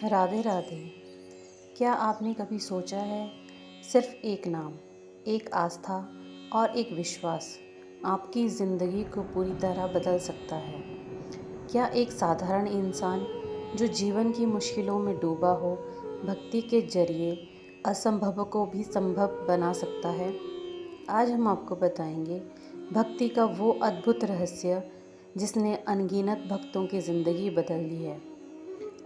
राधे राधे। क्या आपने कभी सोचा है, सिर्फ एक नाम, एक आस्था और एक विश्वास आपकी ज़िंदगी को पूरी तरह बदल सकता है? क्या एक साधारण इंसान जो जीवन की मुश्किलों में डूबा हो, भक्ति के जरिए असंभव को भी संभव बना सकता है? आज हम आपको बताएंगे भक्ति का वो अद्भुत रहस्य जिसने अनगिनत भक्तों की ज़िंदगी बदल दी है।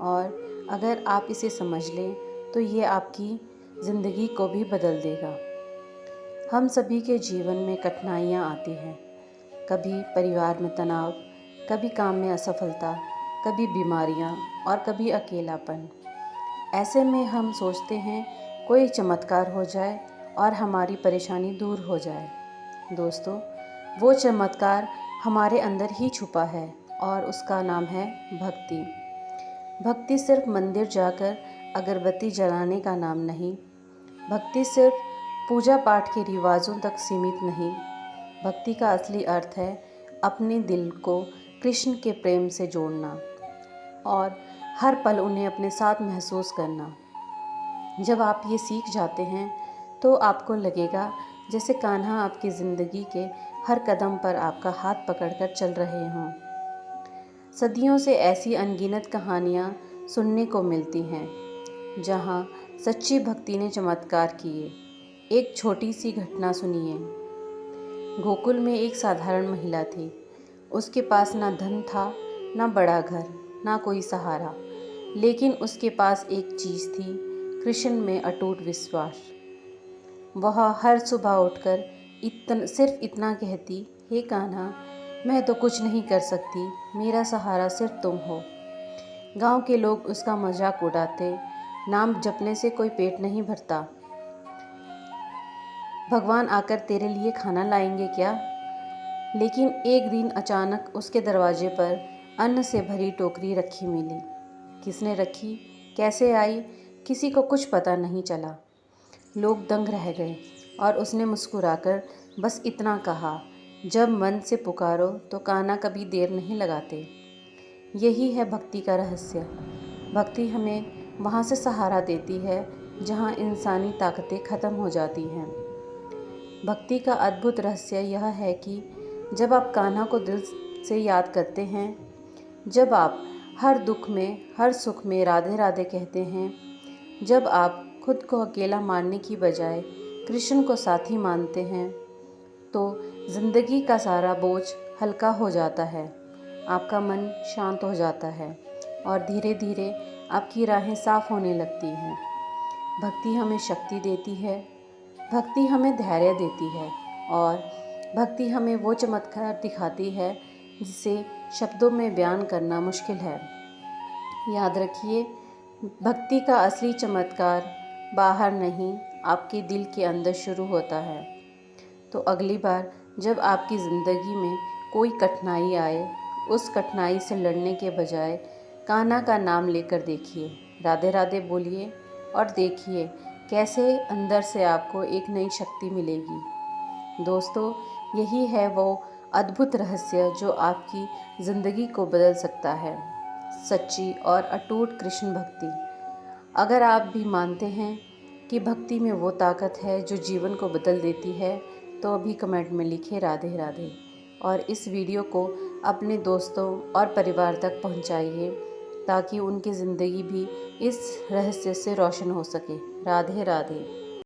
और अगर आप इसे समझ लें तो ये आपकी ज़िंदगी को भी बदल देगा। हम सभी के जीवन में कठिनाइयाँ आती हैं, कभी परिवार में तनाव, कभी काम में असफलता, कभी बीमारियाँ और कभी अकेलापन। ऐसे में हम सोचते हैं कोई चमत्कार हो जाए और हमारी परेशानी दूर हो जाए। दोस्तों, वो चमत्कार हमारे अंदर ही छुपा है और उसका नाम है भक्ति। भक्ति सिर्फ मंदिर जाकर अगरबत्ती जलाने का नाम नहीं। भक्ति सिर्फ पूजा पाठ के रिवाजों तक सीमित नहीं। भक्ति का असली अर्थ है अपने दिल को कृष्ण के प्रेम से जोड़ना और हर पल उन्हें अपने साथ महसूस करना। जब आप ये सीख जाते हैं तो आपको लगेगा जैसे कान्हा आपकी ज़िंदगी के हर कदम पर आपका हाथ पकड़कर चल रहे हों। सदियों से ऐसी अनगिनत कहानियाँ सुनने को मिलती हैं जहाँ सच्ची भक्ति ने चमत्कार किए। एक छोटी सी घटना सुनिए। गोकुल में एक साधारण महिला थी। उसके पास ना धन था, ना बड़ा घर, ना कोई सहारा, लेकिन उसके पास एक चीज़ थी, कृष्ण में अटूट विश्वास। वह हर सुबह उठकर सिर्फ इतना कहती, हे कान्हा, मैं तो कुछ नहीं कर सकती, मेरा सहारा सिर्फ तुम हो। गांव के लोग उसका मजाक उड़ाते, नाम जपने से कोई पेट नहीं भरता, भगवान आकर तेरे लिए खाना लाएंगे क्या? लेकिन एक दिन अचानक उसके दरवाजे पर अन्न से भरी टोकरी रखी मिली। किसने रखी, कैसे आई, किसी को कुछ पता नहीं चला। लोग दंग रह गए और उसने मुस्कुराकर बस इतना कहा, जब मन से पुकारो तो कान्हा कभी देर नहीं लगाते। यही है भक्ति का रहस्य। भक्ति हमें वहाँ से सहारा देती है जहाँ इंसानी ताकतें ख़त्म हो जाती हैं। भक्ति का अद्भुत रहस्य यह है कि जब आप कान्हा को दिल से याद करते हैं, जब आप हर दुख में, हर सुख में राधे राधे कहते हैं, जब आप खुद को अकेला मानने की बजाय कृष्ण को साथी मानते हैं, तो ज़िंदगी का सारा बोझ हल्का हो जाता है, आपका मन शांत हो जाता है और धीरे धीरे आपकी राहें साफ होने लगती हैं। भक्ति हमें शक्ति देती है, भक्ति हमें धैर्य देती है और भक्ति हमें वो चमत्कार दिखाती है जिसे शब्दों में बयान करना मुश्किल है। याद रखिए, भक्ति का असली चमत्कार बाहर नहीं, आपके दिल के अंदर शुरू होता है। तो अगली बार जब आपकी ज़िंदगी में कोई कठिनाई आए, उस कठिनाई से लड़ने के बजाय कान्हा का नाम लेकर देखिए, राधे राधे बोलिए और देखिए कैसे अंदर से आपको एक नई शक्ति मिलेगी। दोस्तों, यही है वो अद्भुत रहस्य जो आपकी ज़िंदगी को बदल सकता है, सच्ची और अटूट कृष्ण भक्ति। अगर आप भी मानते हैं कि भक्ति में वो ताकत है जो जीवन को बदल देती है, तो अभी कमेंट में लिखें राधे राधे और इस वीडियो को अपने दोस्तों और परिवार तक पहुंचाइए ताकि उनकी ज़िंदगी भी इस रहस्य से रोशन हो सके। राधे राधे।